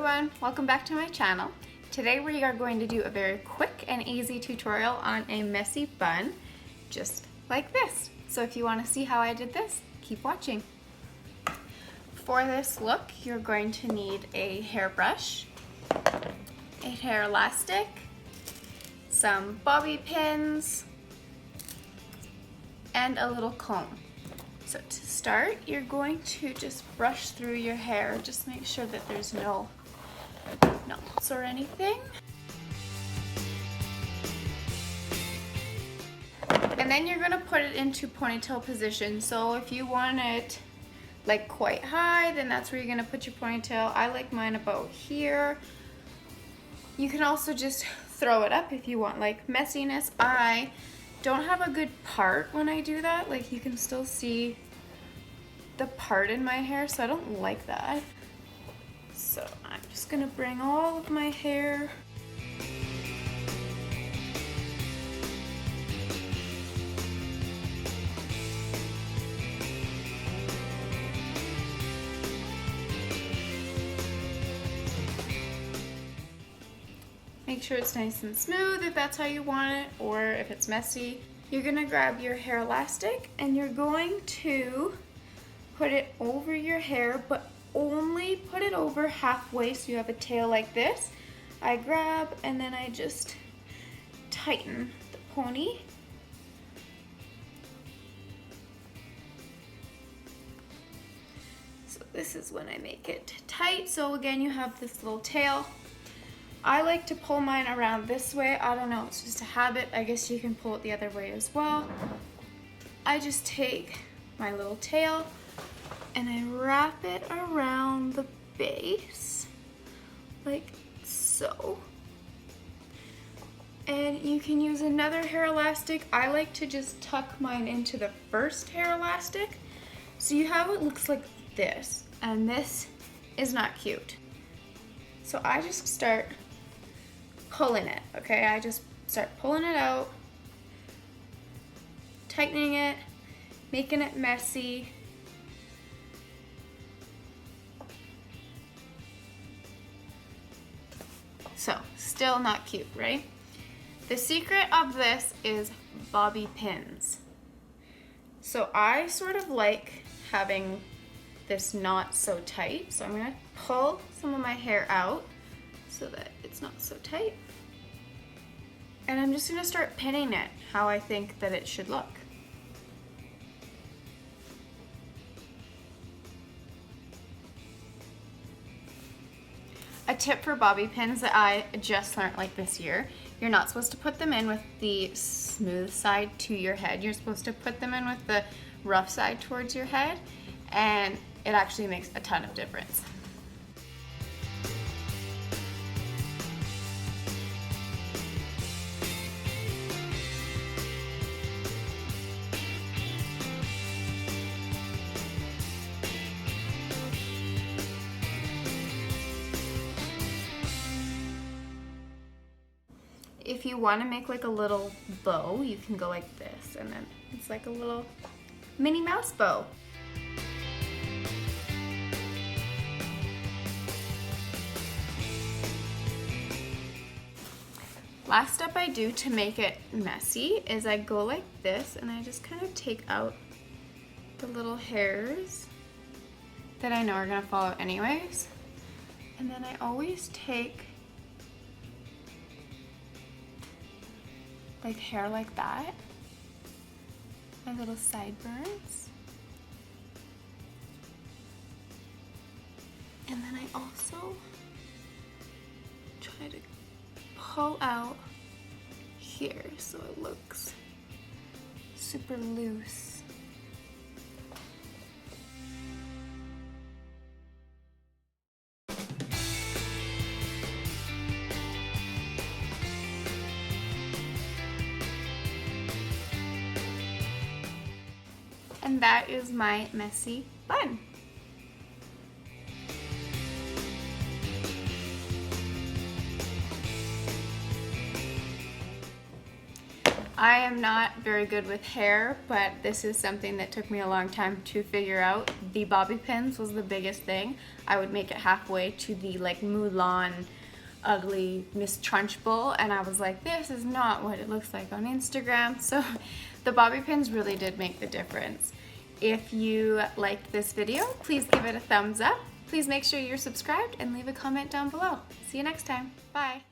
everyone, welcome back to my channel. Today we are going to do a very quick and easy tutorial on a messy bun, just like this. So if you want to see how I did this, keep watching. For this look, you're going to need a hairbrush, a hair elastic, some bobby pins, and a little comb. So to start, you're going to just brush through your hair. Just make sure that there's no knots or anything. And then you're gonna put it into ponytail position. So if you want it like quite high, then that's where you're gonna put your ponytail. I like mine about here. You can also just throw it up if you want like messiness. I don't have a good part when I do that. Like you can still see the part in my hair, so I don't like that. So I'm just gonna bring all of my hair make sure it's nice and smooth if that's how you want it, or if it's messy. You're gonna grab your hair elastic and you're going to put it over your hair, but only put it over halfway so you have a tail like this. I grab and then I just tighten the pony. So this is when I make it tight. So again, you have this little tail. I like to pull mine around this way. I don't know, it's just a habit. I guess you can pull it the other way as well. I just take my little tail and I wrap it around the base, like so. And you can use another hair elastic. I like to just tuck mine into the first hair elastic. So you have what looks like this, and this is not cute. So I just start pulling it, okay? I just start pulling it out, tightening it, making it messy. So, still not cute, right? The secret of this is bobby pins. So I sort of like having this not so tight. So I'm gonna pull some of my hair out so that it's not so tight. And I'm just gonna start pinning it how I think that it should look. A tip for bobby pins that I just learned like this year, you're not supposed to put them in with the smooth side to your head. You're supposed to put them in with the rough side towards your head, and it actually makes a ton of difference. If you want to make like a little bow, you can go like this, and then it's like a little Minnie Mouse bow. Last step I do to make it messy is I go like this and I just kind of take out the little hairs that I know are gonna fall out anyways. And then I always take like hair like that, my little sideburns. And then I also try to pull out here so it looks super loose. And that is my messy bun. I am not very good with hair, but this is something that took me a long time to figure out. The bobby pins was the biggest thing. I would make it halfway to the like Mulan ugly Miss Trunchbull, and I was like, this is not what it looks like on Instagram. So the bobby pins really did make the difference. If you liked this video, please give it a thumbs up. Please make sure you're subscribed and leave a comment down below. See you next time. Bye.